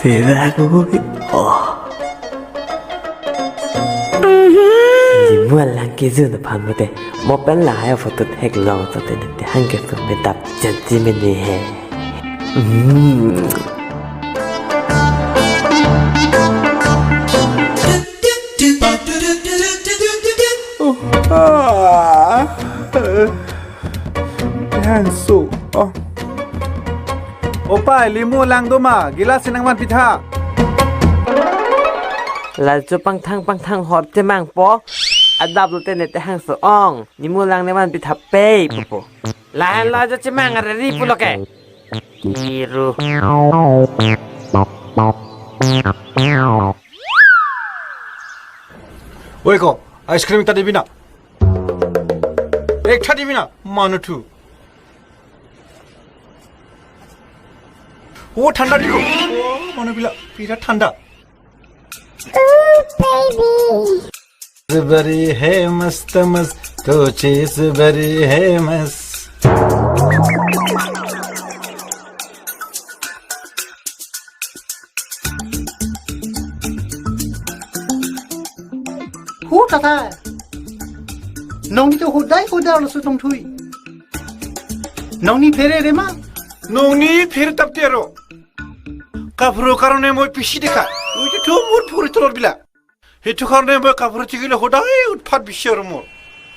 Siragoy. Mulang kizu na pamute mo pala foto hek long to tenete hangge so metap janji meni he Hansu Opa limu lang doma gilas sinang man pitha la chu pang thang hot che mang po adap lu tenete hang so ong ni mulang ne man pitha pe po la la cho che mang ara ri pu lo ke kiru Oi ko ice cream ta dibi na ek tha dibi na manutu ओ ठंडा दिको ओ मने बिला पिरा ठंडा बड़ी है मस्त मस्त तो चीज बड़ी है मस्त Hú ta ta Nông ni to hú dai hú da lo su tong thui Nông ni phere re ma नोंनि फेर तापतेरो काफुरो कारणे মই পিছি দেখা ওই যে তো মোর ফুরে তোর বিলা হেতু কারণে মই কাফুরো চিগিলে হদাই উৎপাত বিশ্বের মোর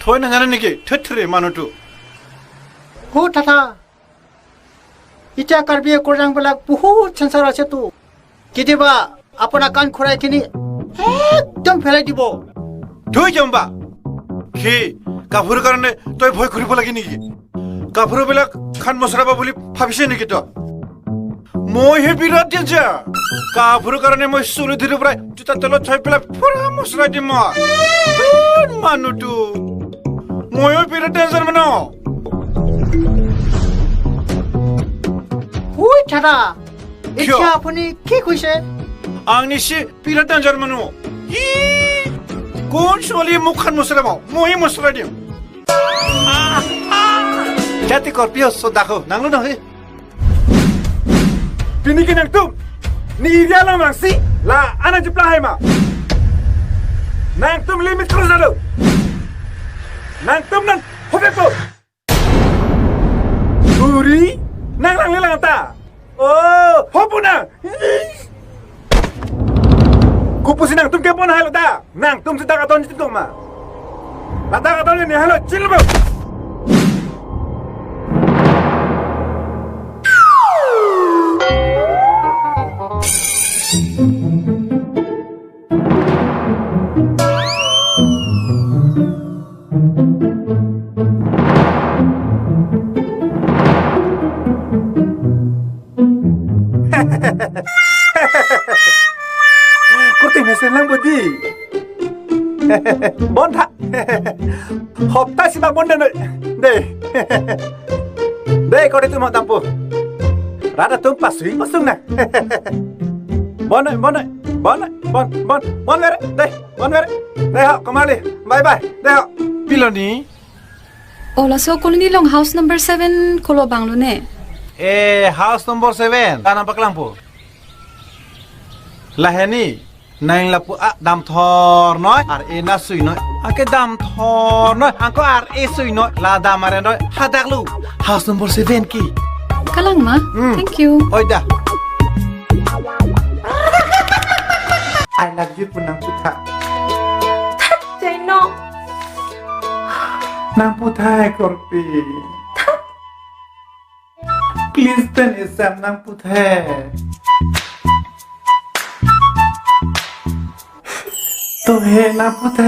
থই না জানে নাকি থথরে মানুটো Hú ta ta Icha karbiye korjang belak বহুত সংসার আছে তো কেতিয়াবা আপনা কান খৰাই কিনি একদম ফেলাই দিব থই জম্বা কি কাফুরো কারণে তই ভয় করিব লাগি নেকি কাফুরো বিলাক খান মছরাবা বলি ভাবিছে নেকি তো মই হে বিরাট ডেঞ্জার কাফুরো কারণে মই সুরি ধরে প্রায় জুতা তলত ছয় পেলা পুরা মছরা দিম মানুটো ময়ো বিরাট ডেঞ্জার মানো Hú ta ta Icha আপনি কি কইছে आंनिसि बिराट डेन्जार मानु इ कोन सोलि मुखान मसरामा मोहि मसरा दिम जाति करपियो सो दाखो नांगलो न हे पिनिकि नंगतु नि इरियाला मांगसि ला आना जिप्ला हायमा नंगतुम लिमिट क्रॉस जादो नंगतुम नन होबेको उरि नांगलांले लांता ओ होबुना Kupusin nang tum kepon halo ta. Nang tum sedang aton jitu ma. Lata aton ni halo cilbu. Kurti mesin lang budi. Bon tha. Hop ta si ba bon de. De ko de tu ma tampu. Rada tum pasui pasung na. Bon mere. De, bon mere. De ha kembali. Bye bye. De ha. Piloni. Ola so koloni long house number 7 kolo banglo ne. House number 7. Tanam paklampu. Laheni. Nang lapu dam thor noi ar e na sui noi ake dam thor noi angko ar e sui noi la dam are noi hadak lu house number 7 ki Kalang ma. Thank you. oi da I love you punang putha Jai no. nang putha korpi please ten isam nang putha तो है ना पुत्र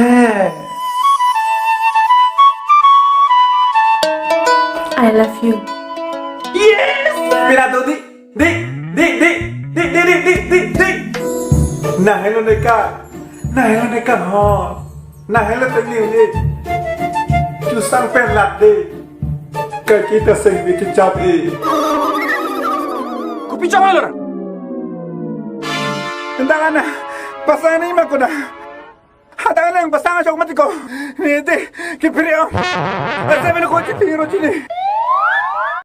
I love you. Yes! Pira to di Na hello neka ho Na hello te liu ni Tu sang pen lat di Ka kita sing di kicap i Ku pichang lo na Tendang ana Pasang ni makuna 하다가 랭바 쌍아 조금만 듣고 니들 기필이요. 아싸면 고치 핑으로 치니